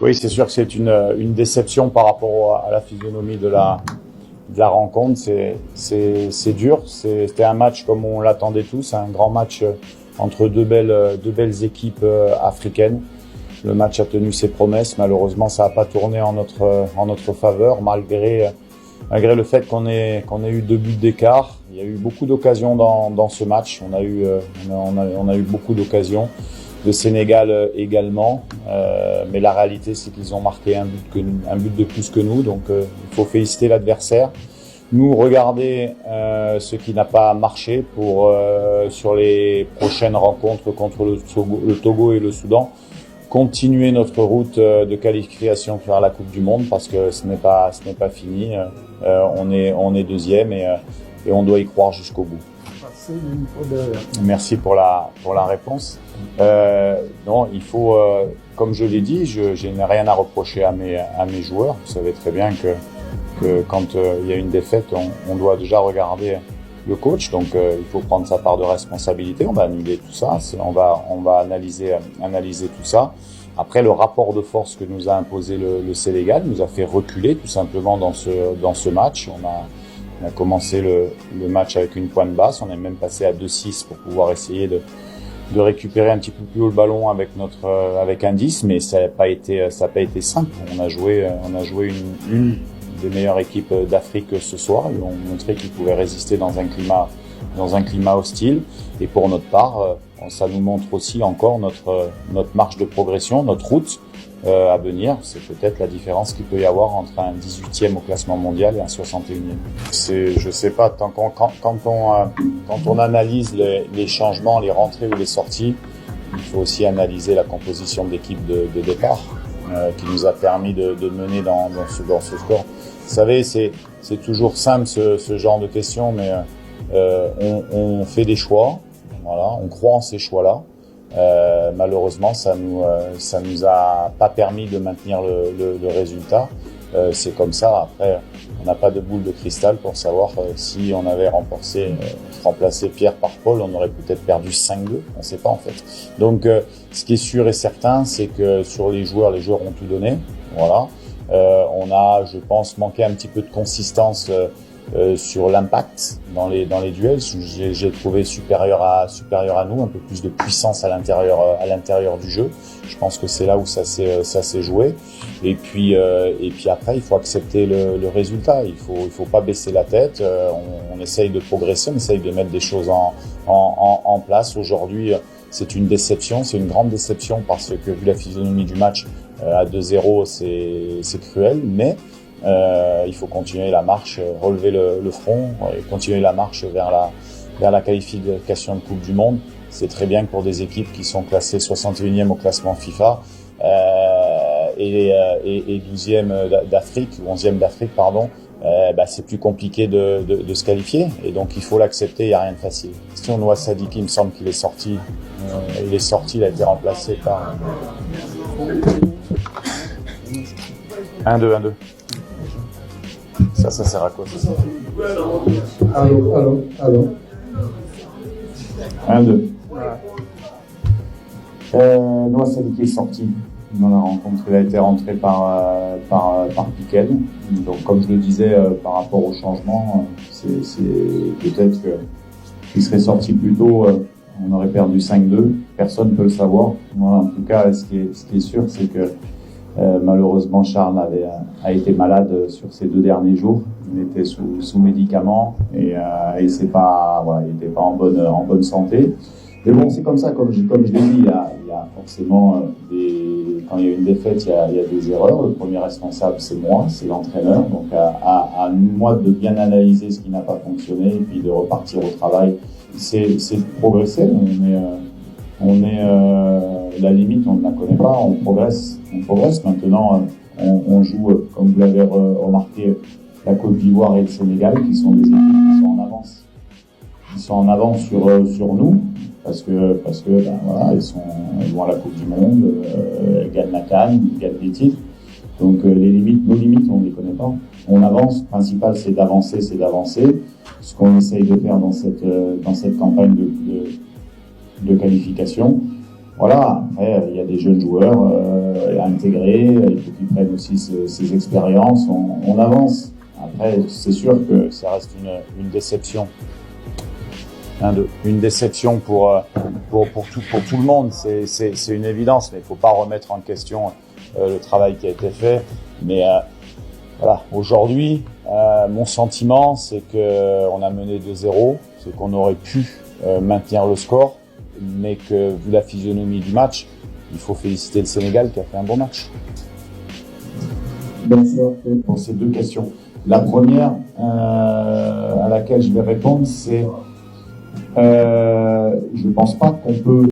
Oui, c'est sûr que c'est une déception par rapport à la physionomie de la rencontre. C'est dur. C'était un match comme on l'attendait tous, un grand match entre deux belles équipes africaines. Le match a tenu ses promesses. Malheureusement, ça n'a pas tourné en notre faveur, malgré le fait qu'on ait eu 2 buts d'écart. Il y a eu beaucoup d'occasions dans ce match. On a eu beaucoup d'occasions. Le Sénégal également, mais la réalité c'est qu'ils ont marqué un but de plus que nous, donc il faut féliciter l'adversaire. Nous regarder ce qui n'a pas marché pour sur les prochaines rencontres contre le Togo et le Soudan, continuer notre route de qualification vers la Coupe du Monde parce que ce n'est pas fini. On est deuxième et on doit y croire jusqu'au bout. Merci pour la réponse. Non, il faut, comme je l'ai dit, je n'ai rien à reprocher à mes joueurs. Vous savez très bien que quand il y a une défaite, on doit déjà regarder le coach. Donc il faut prendre sa part de responsabilité. On va annuler tout ça. On va analyser tout ça. Après, le rapport de force que nous a imposé le Sénégal nous a fait reculer tout simplement dans ce match. On a commencé le match avec une pointe basse, on est même passé à 2-6 pour pouvoir essayer de récupérer un petit peu plus haut le ballon avec un 10, mais ça n'a pas été simple. On a joué une des meilleures équipes d'Afrique ce soir. Ils ont montré qu'ils pouvaient résister dans un climat hostile. Et pour notre part, ça nous montre aussi encore notre marge de progression, notre route à venir. C'est peut-être la différence qu'il peut y avoir entre un 18e au classement mondial et un 61e. Je sais pas, quand on analyse les changements, les rentrées ou les sorties, il faut aussi analyser la composition de l'équipe de départ qui nous a permis de mener dans ce score. Vous savez, c'est toujours simple ce genre de questions, mais on fait des choix, voilà, on croit en ces choix-là. Malheureusement, ça nous a pas permis de maintenir le résultat. C'est comme ça. Après, on n'a pas de boule de cristal pour savoir si on avait remplacé Pierre par Paul, on aurait peut-être perdu 5-2. On ne sait pas en fait. Donc, ce qui est sûr et certain, c'est que sur les joueurs ont tout donné. Voilà. On a, je pense, manqué un petit peu de consistance sur l'impact dans les duels. J'ai trouvé supérieur à nous, un peu plus de puissance à l'intérieur du jeu. Je pense que c'est là où ça s'est joué. Et puis après, il faut accepter le résultat. Il faut pas baisser la tête. On essaye de progresser, on essaye de mettre des choses en place. Aujourd'hui, c'est une déception, c'est une grande déception parce que vu la physionomie du match à 2-0, c'est cruel, mais il faut continuer la marche, relever le front et continuer la marche vers la qualification de Coupe du Monde. C'est très bien que pour des équipes qui sont classées 61e au classement FIFA et 12e d'Afrique, ou 11e d'Afrique, pardon, c'est plus compliqué de se qualifier et donc il faut l'accepter, il n'y a rien de facile. Si on voit Sadiki, il me semble qu'il est sorti, il a été remplacé par 1-2. Ça sert à quoi ça? Allô. 1-2. Noah Sadiki est sorti dans la rencontre. Il a été rentré par Piquel. Donc, comme je le disais, par rapport au changement, c'est peut-être qu'il serait sorti plus tôt. On aurait perdu 5-2. Personne ne peut le savoir. Voilà, en tout cas, ce qui est sûr, c'est que malheureusement, Charles a été malade sur ces 2 derniers jours. Il était sous médicaments et il n'était pas en bonne santé. Mais bon, c'est comme ça, comme je l'ai dit, il y a forcément quand il y a une défaite, il y a des erreurs. Le premier responsable, c'est moi, c'est l'entraîneur. Donc à moi de bien analyser ce qui n'a pas fonctionné et puis de repartir au travail. C'est de progresser. On est la limite, on ne la connaît pas, on progresse maintenant. On joue, comme vous l'avez remarqué, la Côte d'Ivoire et le Sénégal, qui sont des équipes qui sont en avance. Ils sont en avance sur nous, parce que voilà, ils vont à la Coupe du Monde, ils gagnent la CAN, ils gagnent des titres. Donc nos limites, on ne les connaît pas. On avance, le principal c'est d'avancer. Ce qu'on essaye de faire dans cette campagne de qualification. Voilà, après, il y a des jeunes joueurs à intégrer, il faut qu'ils prennent aussi ces expériences, on avance. Après, c'est sûr que ça reste une déception. Une déception pour tout le monde, c'est une évidence, mais il ne faut pas remettre en question le travail qui a été fait. Mais voilà, aujourd'hui, mon sentiment, c'est qu'on a mené 2-0, c'est qu'on aurait pu maintenir le score, mais que vu la physionomie du match, il faut féliciter le Sénégal qui a fait un bon match. Pour ces deux questions. La première à laquelle je vais répondre, c'est je pense pas qu'on peut